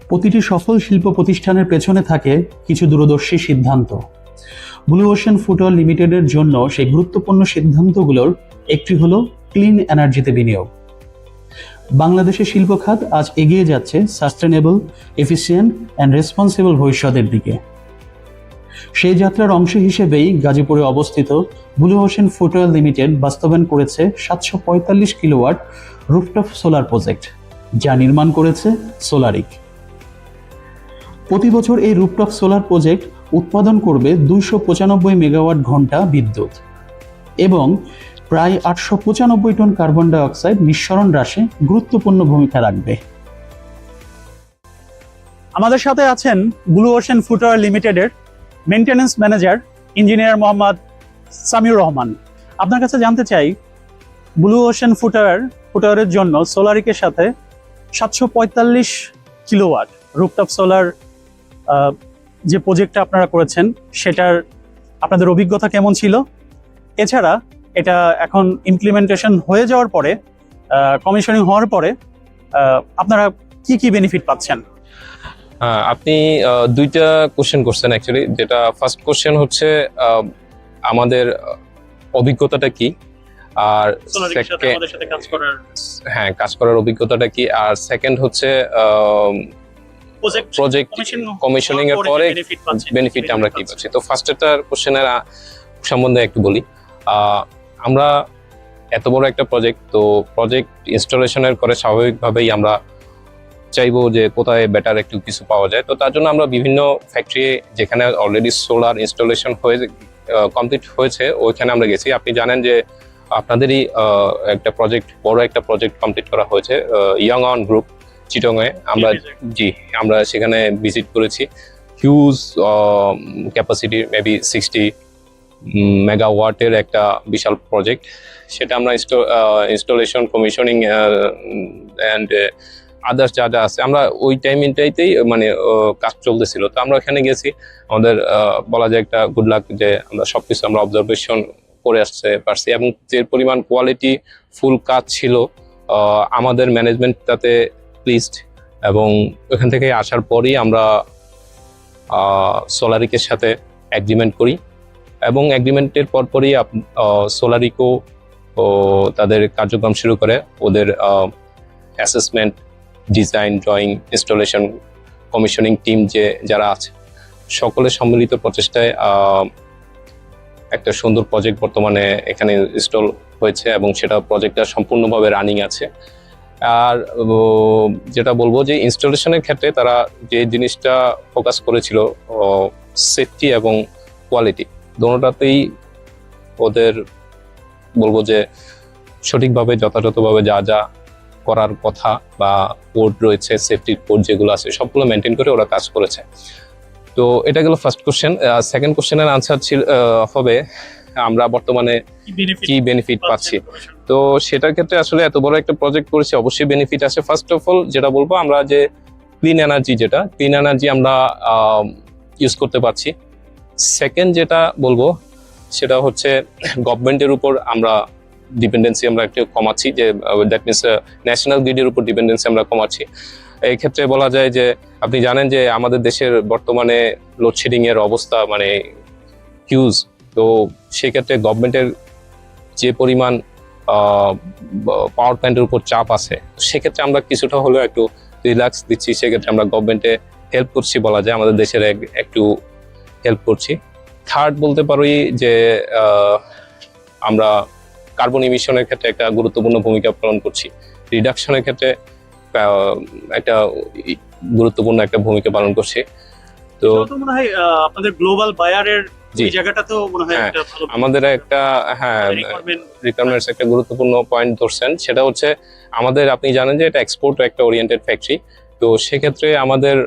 প্রতিটি সফল শিল্প প্রতিষ্ঠানের পেছনে থাকে কিছু দূরদর্শী সিদ্ধান্ত। ব্লু ওশেন ফুটওয়ার লিমিটেডের জন্য সেই গুরুত্বপূর্ণ সিদ্ধান্তগুলোর একটি হলো ক্লিন এনার্জিতে বিনিয়োগ। বাংলাদেশের শিল্প খাত আজ এগিয়ে যাচ্ছে সাস্টেনেবল, এফিসিয়েন্ট অ্যান্ড রেসপন্সিবল ভবিষ্যতের দিকে। সেই যাত্রার অংশ হিসেবেই গাজীপুরে অবস্থিত ব্লু ওশেন ফুটওয়ার লিমিটেড বাস্তবায়ন করেছে 745 কিলোওয়াট রুফটপ সোলার প্রজেক্ট, যা নির্মাণ করেছে সোলারিক। প্রতি বছর এই রুফটপ সোলার প্রজেক্ট উৎপাদন করবে 295 মেগাওয়াট ঘন্টা বিদ্যুৎ এবং প্রায় 895 টন কার্বন ডাই অক্সাইড নিঃসরণ হ্রাসে গুরুত্বপূর্ণ ভূমিকা রাখবে। আমাদের সাথে আছেন ব্লু ওশেন ফুটওয়ার লিমিটেডের maintenance manager engineer Mohammad Samiur Rahman. আপনার কাছে জানতে চাই, ব্লু ওশেন ফুটওয়ারের জন্য সোলারিকের সাথে 745 কিলোওয়াট রুফটপ সোলার যে প্রজেক্টটা আপনারা করেছেন সেটার আপনাদের অভিজ্ঞতা কেমন ছিল? এছাড়া এটা এখন ইমপ্লিমেন্টেশন হয়ে যাওয়ার পরে, কমিশনিং হওয়ার পরে আপনারা কি কি বেনিফিট পাচ্ছেন? আপনি দুইটা কোশ্চেন করছেন অ্যাকচুয়ালি। যেটা ফার্স্ট কোশ্চেন হচ্ছে আমাদের অভিজ্ঞতাটা কি, আর কাজ করার অভিজ্ঞতাটা কি, আর সেকেন্ড হচ্ছে প্রজেক্ট কমিশনিং এর পরে বেনিফিট আমরা কি পাচ্ছি। তো ফার্স্টেরটার কোশ্চেনের সম্বন্ধে একটু বলি। আমরা এত বড় একটা প্রজেক্ট, তো প্রজেক্ট ইনস্টলেশনের করে স্বাভাবিকভাবেই আমরা চাইবো যে কোথায় বেটার একটু কিছু পাওয়া যায়। তো তার জন্য আমরা বিভিন্ন ফ্যাক্টরি যেখানে অলরেডি সোলার ইনস্টলেশন হয়ে কমপ্লিট হয়েছে ওইখানে আমরা গেছি। আপনি জানেন যে আপনাদেরই একটা প্রজেক্ট, বড় একটা প্রজেক্ট কমপ্লিট করা হয়েছে ইয়াংঅন গ্রুপ চিটংয়ে। আমরা সেখানে ভিজিট করেছি। হিউজ ক্যাপাসিটি, মেবি 60 মেগাওয়াটের একটা বিশাল প্রজেক্ট। সেটা আমরা ইনস্টলেশন, কমিশনিং অ্যান্ড আদার্স যা যা আছে আমরা ওই টাইমটাইতেই মানে কাজ চলতেছিল। তো আমরা ওখানে গেছি, আমাদের বলা যায় একটা গুড লাক যে আমরা সবকিছু আমরা অবজারভেশন করে আসতে পারছি এবং যে পরিমাণ কোয়ালিটি ফুল কাজ ছিল আমাদের ম্যানেজমেন্ট তাতে প্লিজড। এবং ওখান থেকে আসার পরই আমরা সোলারিকের সাথে এগ্রিমেন্ট করি এবং এগ্রিমেন্টের পরপরই সোলারিকও তাদের কার্যক্রম শুরু করে। ওদের assessment, design, drawing, installation, commissioning team যারা আছে সকলের সম্মিলিত প্রচেষ্টায় একটা সুন্দর প্রজেক্ট বর্তমানে এখানে ইনস্টল হয়েছে এবং সেটা প্রজেক্টটা সম্পূর্ণভাবে রানিং আছে। আর যেটা বলবো যে ইনস্টলেশনের ক্ষেত্রে তারা যে জিনিসটা ফোকাস করেছিল সেফটি এবং কোয়ালিটি দোনোটাতেই ওদের বলবো যে সঠিকভাবে যথাযথভাবে যা যা করার কথা বা কোড রয়েছে, সেফটি কোড যেগুলো আছে সবগুলো মেনটেন করে ওরা কাজ করেছে। তো এটা গেল ফার্স্ট কোশ্চেন। সেকেন্ড কোশ্চেনের আনসার হবে আমরা বর্তমানে কি বেনিফিট পাচ্ছি। তো সেটার ক্ষেত্রে আসলে এত বড় একটা প্রজেক্ট করেছি, অবশ্যই বেনিফিট আছে। ফার্স্ট অফ অল যেটা বলবো, আমরা যে ক্লিন এনার্জি আমরা ইউজ করতে পারছি। সেকেন্ড যেটা বলবো সেটা হচ্ছে গভর্নমেন্টের উপর আমরা ডিপেন্ডেন্সি আমরা একটু কমাচ্ছি, যে দ্যাট মিনস ন্যাশনাল গ্রিডের উপর ডিপেন্ডেন্সি আমরা কমাচ্ছি। এই ক্ষেত্রে বলা যায় যে আপনি জানেন যে আমাদের দেশের বর্তমানে লোডশেডিং এর অবস্থা মানে হিউজ। তো সেক্ষেত্রে গভর্নমেন্টের যে পরিমাণ পাওয়ার প্ল্যান্টের উপর চাপ আছে, সেক্ষেত্রে আমরা কিছুটা হলেও একটু রিল্যাক্স দিচ্ছি। সেক্ষেত্রে আমরা গভর্নমেন্টে হেল্প করছি, বলা যায় আমাদের দেশের একটু হেল্প করছি। থার্ড বলতে পারি যে আমরা কার্বন ইমিশনের ক্ষেত্রে একটা গুরুত্বপূর্ণ ভূমিকা পালন করছি, রিডাকশনের ক্ষেত্রে একটা গুরুত্বপূর্ণ একটা ভূমিকা পালন করছি। তো মনে হয় আপনাদের গ্লোবাল বায়ারের এই জায়গাটা তো মনে হয় একটা ভালো আমাদের একটা রিকোয়ারমেন্টস একটা গুরুত্বপূর্ণ পয়েন্ট ধরছেন। সেটা হচ্ছে আমাদের, আপনি জানেন যে এটা এক্সপোর্ট একটা ওরিয়েন্টেড ফ্যাক্টরি। তো সেক্ষেত্রে আমাদের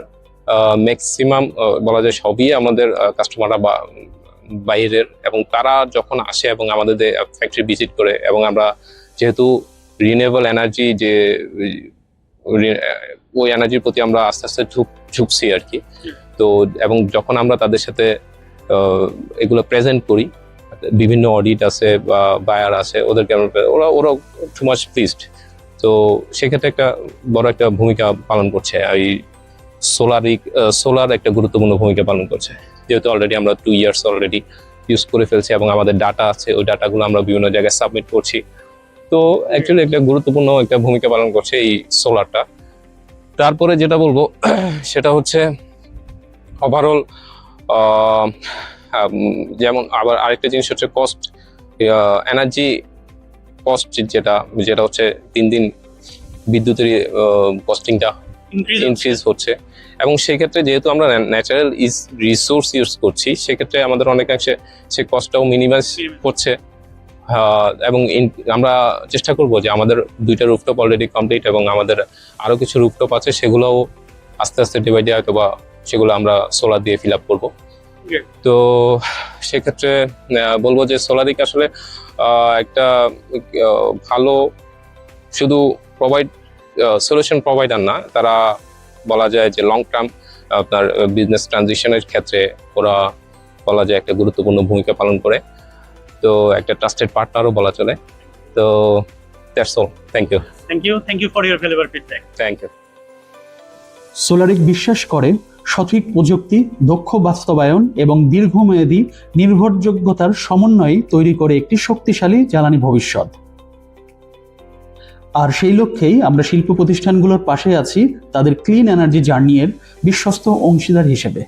ম্যাক্সিমাম বলা যায় সবই আমাদের কাস্টমাররা বাইরের, এবং তারা যখন আসে এবং আমাদের ফ্যাক্টরি ভিজিট করে, এবং আমরা যেহেতু রিনিউয়েবল এনার্জি যে ওই এনার্জির প্রতি আমরা আস্তে আস্তে ঝুঁকছি আর কি। তো এবং যখন আমরা তাদের সাথে এগুলো প্রেজেন্ট করি, বিভিন্ন অডিট আছে বা বায়ার আছে, ওদেরকে ওরা টু মাচ প্লিজড। তো সেক্ষেত্রে একটা বড় একটা ভূমিকা পালন করছে এই সোলার একটা গুরুত্বপূর্ণ ভূমিকা পালন করছে, যেহেতু অলরেডি আমরা 2 ইয়ার্স অলরেডি ইউজ করে ফেলছি এবং আমাদের ডাটা আছে, ওই ডাটাগুলো আমরা বিভিন্ন জায়গায় সাবমিট করছি। তো অ্যাকচুয়ালি একটা গুরুত্বপূর্ণ একটা ভূমিকা পালন করছে এই সোলারটা। তারপরে যেটা বলবো সেটা হচ্ছে ওভারঅল যেমন আবার আরেকটা জিনিস হচ্ছে কস্ট, এনার্জি কস্ট যেটা হচ্ছে দিন দিন বিদ্যুতের কস্টিংটা ইনক্রিজ হচ্ছে, এবং সেক্ষেত্রে যেহেতু আমরা ন্যাচারাল রিসোর্স ইউজ করছি, সেক্ষেত্রে আমাদের অনেকাংশে সেই কস্টটাও মিনিমাইজ হচ্ছে। এবং আমরা চেষ্টা করব যে আমাদের 2টা রুফটপ অলরেডি কমপ্লিট এবং আমাদের আরো কিছু রুফটপ আছে, সেগুলোও আস্তে আস্তে ডিভাইডে হয়তো বা সেগুলো আমরা সোলার দিয়ে ফিল আপ করবো। তো সেক্ষেত্রে বলবো যে সোলারিক আসলে একটা ভালো শুধু সলিউশন প্রোভাইডার না, তারা বলা যায় যে লং টার্ম আপনার বিজনেস ট্রানজিশনের ক্ষেত্রে ওরা বলা যায় একটা গুরুত্বপূর্ণ ভূমিকা পালন করে। তো একটা ট্রাস্টেড পার্টনারও বলা চলে। তো that's all. Thank you for your valuable feedback. Thank you. সোলারিক বিশ্বাস করে সঠিক প্রযুক্তি, দক্ষ বাস্তবায়ন এবং দীর্ঘমেয়াদী নির্ভরযোগ্যতার সমন্বয়ে তৈরি করে একটি শক্তিশালী জ্বালানি ভবিষ্যৎ। আর সেই লক্ষ্যেই আমরা শিল্প প্রতিষ্ঠানগুলোর পাশে আছি তাদের ক্লিন এনার্জি জার্নি এর বিশ্বস্ত অংশীদার হিসেবে।